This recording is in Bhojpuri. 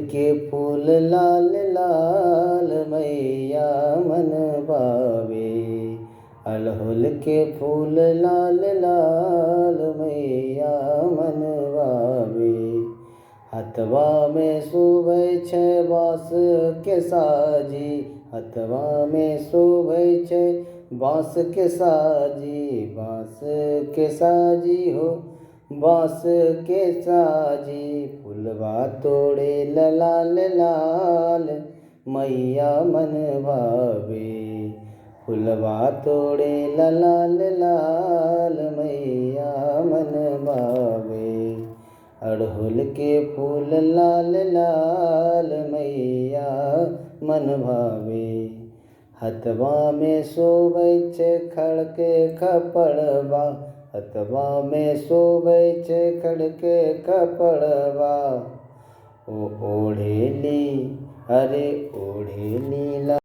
के फूल लाल लाल मैया मन भावे। अड़हुल के फूल लाल लाल मैया मन भावे। हथवा में शोभै छै बाँस के साजी, हथवा में शोभै छै बाँस के साजी। बाँस के साजी हो बाँस के साजी। फूलवा तोड़े लाल लाल मैया मन भावे। फूलवा तोड़े लाल लाल मैया मन भावे। अड़हुल के फूल लाल लाल मैया मन भावे। हथवा में शोभै छै खड़ के कपड़वा, हथवा में शोभै छै खड़ के कपड़वा। ओ ओढ़ेली अरे ओढ़ेली